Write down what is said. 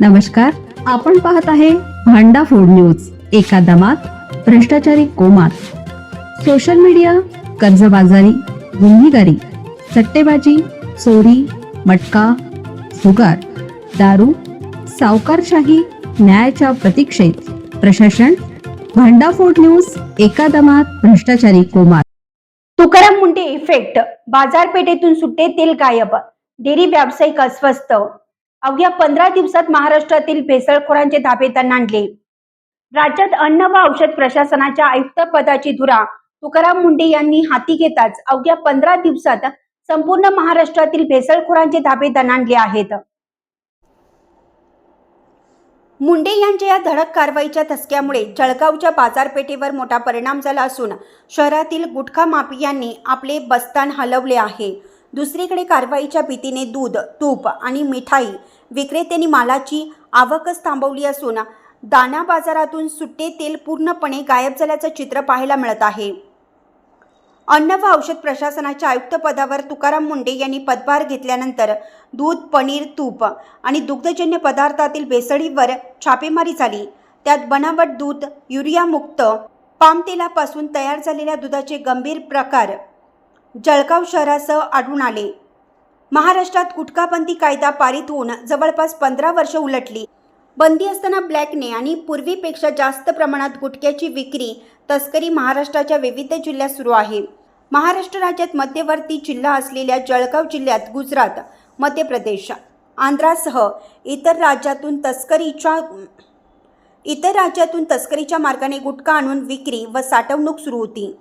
नमस्कार, आपण पाहत आहे भांडा फूड न्यूज. एका दमात भ्रष्टाचारी कोमात. सोशल मीडिया, कर्जबाजारी, गुन्हेगारी, सट्टेबाजी, चोरी, मटका, जुगार, दारू, सावकारशाही, न्यायाच्या प्रतीक्षेत प्रशासन. भांडा फूड न्यूज. एका दमात भ्रष्टाचारी कोमात. तुकाराम मुंडे इफेक्ट. बाजारपेठेतून सुट्टे तेल गायब, डेअरी व्यावसायिक अस्वस्थ. अवघ्या 15 दिवसात महाराष्ट्रातील भेसळखोरांचे धाबे दणाणले. राज्यात अन्न व औषध प्रशासनाच्या आयुक्त पदाची धुरा तुकाराम मुंडे यांनी हाती घेताच अवघ्या 15 दिवसात संपूर्ण महाराष्ट्रातील भेसळखोरांचे धाबे दणाणले आहेत. मुंडे यांच्या या धडक कारवाईच्या धसक्यामुळे जळगावच्या बाजारपेठेवर मोठा परिणाम झाला असून शहरातील गुटखा माफियांनी आपले बस्तान हलवले आहे. दुसरीकडे कारवाईच्या भीतीने दूध, तूप आणि मिठाई विक्रेत्यांनी मालाची आवकच थांबवली असून दाणा बाजारातून सुट्टे तेल पूर्णपणे गायब झाल्याचं चित्र पाहायला मिळत आहे. अन्न व औषध प्रशासनाच्या आयुक्तपदावर तुकाराम मुंडे यांनी पदभार घेतल्यानंतर दूध, पनीर, तूप आणि दुग्धजन्य पदार्थातील भेसळीवर छापेमारी झाली. त्यात बनावट दूध, युरियामुक्त पाम तेलापासून तयार झालेल्या दुधाचे गंभीर प्रकार जळगाव शहरासह आढळून आले. महाराष्ट्रात गुटखाबंदी कायदा पारित होऊन जवळपास 15 वर्ष उलटली. बंदी असताना ब्लॅकने आणि पूर्वीपेक्षा जास्त प्रमाणात गुटख्याची विक्री, तस्करी महाराष्ट्राच्या विविध जिल्ह्यात सुरू आहे. महाराष्ट्र राज्यात मध्यवर्ती जिल्हा असलेल्या जळगाव जिल्ह्यात गुजरात, मध्य प्रदेश, आंध्रासह इतर राज्यातून तस्करीच्या मार्गाने गुटखा आणून विक्री व साठवणूक सुरू होती.